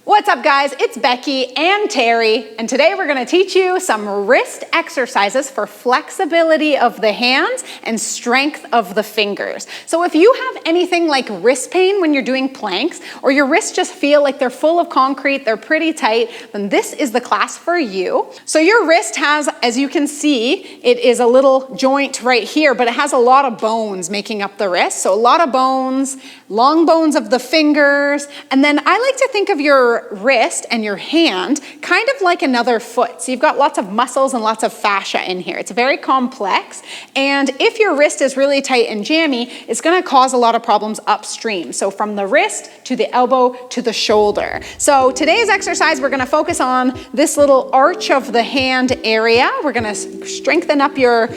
What's up, guys? It's Becky and Terry, and today we're going to teach you some wrist exercises for flexibility of the hands and strength of the fingers. So if you have anything like wrist pain when you're doing planks, or your wrists just feel like they're full of concrete, they're pretty tight, then this is the class for you. So your wrist has, as you can see, it is a little joint right here, but it has a lot of bones making up the wrist. So a lot of bones, long bones of the fingers, and then I like to think of your wrist and your hand kind of like another foot. So you've got lots of muscles and lots of fascia in here. It's very complex, and if your wrist is really tight and jammy, it's going to cause a lot of problems upstream. So from the wrist to the elbow to the shoulder. So today's exercise, we're going to focus on this little arch of the hand area. We're going to strengthen up your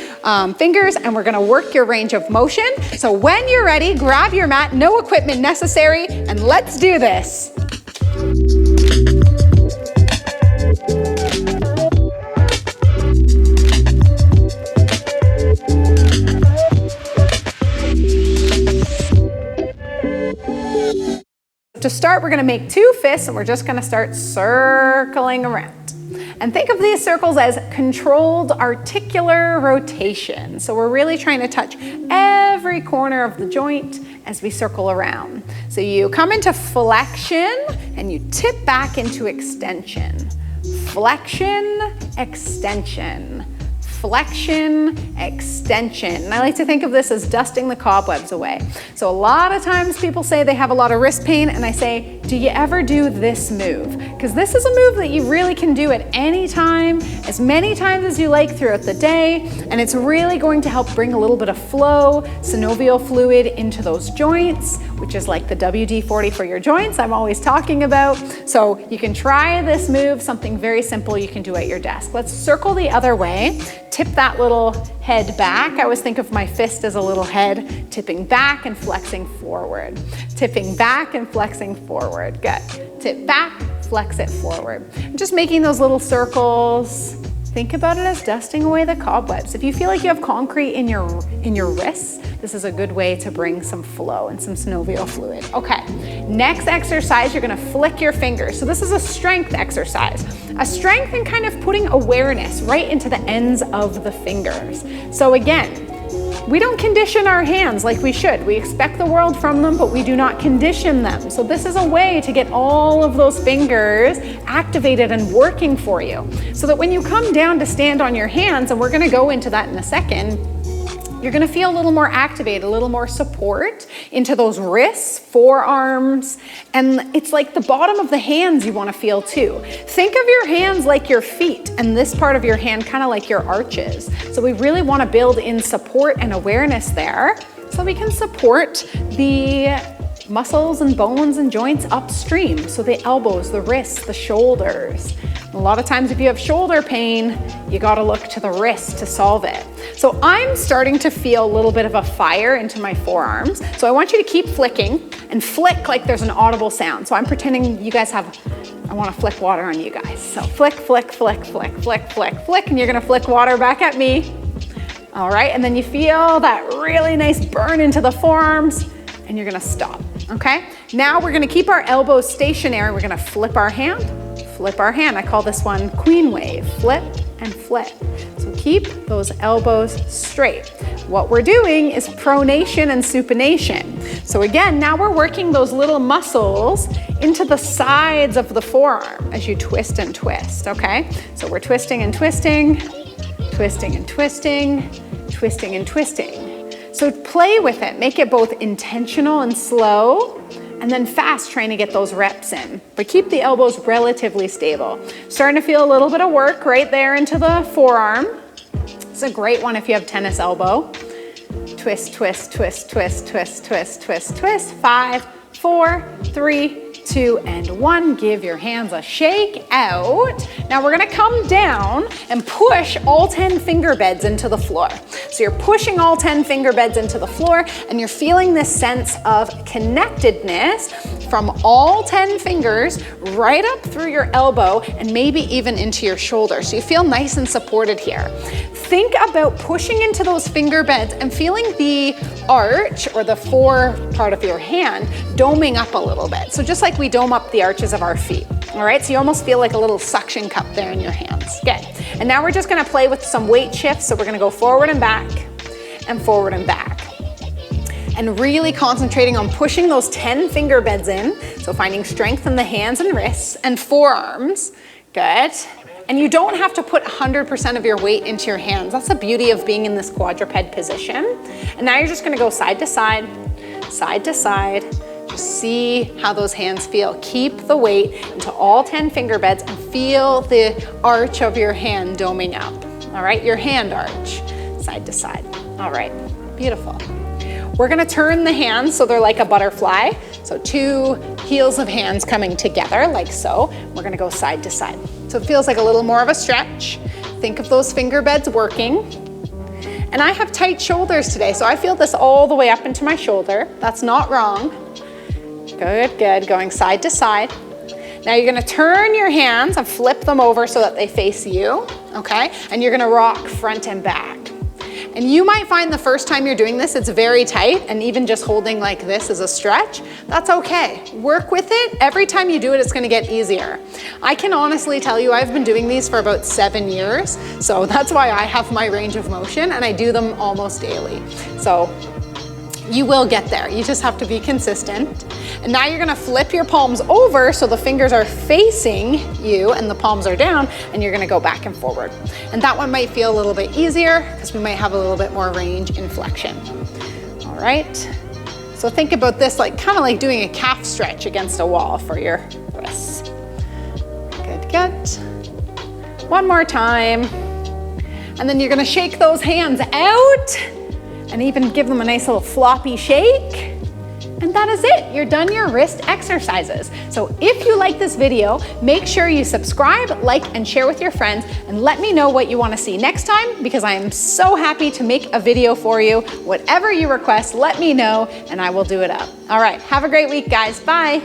fingers, and we're going to work your range of motion. So when you're ready, grab your mat, no equipment necessary, and let's do this. To start, we're going to make two fists, and we're just going to start circling around. And think of these circles as controlled articular rotation. So we're really trying to touch every corner of the joint as we circle around. So you come into flexion and you tip back into extension. Flexion, extension. Flexion, extension. And I like to think of this as dusting the cobwebs away. So a lot of times people say they have a lot of wrist pain, and I say, do you ever do this move? Because this is a move that you really can do at any time, as many times as you like throughout the day, and it's really going to help bring a little bit of flow, synovial fluid into those joints, which is like the WD-40 for your joints I'm always talking about. So you can try this move, something very simple you can do at your desk. Let's circle the other way. Tip that little head back. I always think of my fist as a little head, tipping back and flexing forward. Tipping back and flexing forward. Good. Tip back, flex it forward. Just making those little circles. Think about it as dusting away the cobwebs. If you feel like you have concrete in your wrists, this is a good way to bring some flow and some synovial fluid. Okay, next exercise, you're gonna flick your fingers. So this is a strength exercise. A strength and kind of putting awareness right into the ends of the fingers. So again, we don't condition our hands like we should. We expect the world from them, but we do not condition them. So this is a way to get all of those fingers activated and working for you, so that when you come down to stand on your hands, and we're gonna go into that in a second, you're gonna feel a little more activated, a little more support into those wrists, forearms, and it's like the bottom of the hands you wanna feel too. Think of your hands like your feet, and this part of your hand kind of like your arches. So we really wanna build in support and awareness there, so we can support the muscles and bones and joints upstream. So the elbows, the wrists, the shoulders. A lot of times if you have shoulder pain, you gotta look to the wrist to solve it. So I'm starting to feel a little bit of a fire into my forearms. So I want you to keep flicking and flick like there's an audible sound. So I'm pretending you guys have, I wanna flick water on you guys. So flick, flick, flick, flick, flick, flick, flick, and you're gonna flick water back at me. All right, and then you feel that really nice burn into the forearms, and you're gonna stop, okay? Now we're gonna keep our elbows stationary. We're gonna flip our hand, flip our hand. I call this one queen wave, flip and flip. So keep those elbows straight. What we're doing is pronation and supination. So again, now we're working those little muscles into the sides of the forearm as you twist and twist, okay? So we're twisting and twisting, twisting and twisting, twisting and twisting. So play with it, make it both intentional and slow, and then fast, trying to get those reps in. But keep the elbows relatively stable. Starting to feel a little bit of work right there into the forearm. It's a great one if you have tennis elbow. Twist, twist, twist, twist, twist, twist, twist, twist. 5, 4, 3, 2, and 1. Give your hands a shake out. Now we're gonna come down and push all 10 finger beds into the floor. So you're pushing all 10 finger beds into the floor, and you're feeling this sense of connectedness from all 10 fingers right up through your elbow and maybe even into your shoulder. So you feel nice and supported here. Think about pushing into those finger beds and feeling the arch, or the fore part of your hand, doming up a little bit. So just like we dome up the arches of our feet. All right, so you almost feel like a little suction cup there in your hands. Good. And now we're just gonna play with some weight shifts. So we're gonna go forward and back and forward and back. And really concentrating on pushing those 10 finger beds in. So finding strength in the hands and wrists and forearms. Good. And you don't have to put 100% of your weight into your hands. That's the beauty of being in this quadruped position. And now you're just gonna go side to side, side to side. Just see how those hands feel. Keep the weight into all 10 finger beds and feel the arch of your hand doming up. All right, your hand arch, side to side. All right, beautiful. We're gonna turn the hands so they're like a butterfly. So 2 heels of hands coming together like so. We're gonna go side to side. So it feels like a little more of a stretch. Think of those finger beds working. And I have tight shoulders today, so I feel this all the way up into my shoulder. That's not wrong. Good, good, going side to side. Now you're gonna turn your hands and flip them over so that they face you, okay? And you're gonna rock front and back. And you might find the first time you're doing this, it's very tight, and even just holding like this is a stretch. That's okay. Work with it. Every time you do it, it's gonna get easier. I can honestly tell you, I've been doing these for about 7 years, so that's why I have my range of motion, and I do them almost daily. So you will get there. You just have to be consistent. And now you're gonna flip your palms over so the fingers are facing you and the palms are down, and you're gonna go back and forward. And that one might feel a little bit easier because we might have a little bit more range in flexion. All right. So think about this like kind of like doing a calf stretch against a wall for your wrists. Good, good. One more time. And then you're gonna shake those hands out and even give them a nice little floppy shake. And that is it. You're done your wrist exercises. So if you like this video, make sure you subscribe, like, and share with your friends, and let me know what you want to see next time, because I am so happy to make a video for you. Whatever you request, let me know, and I will do it up. All right, have a great week, guys. Bye.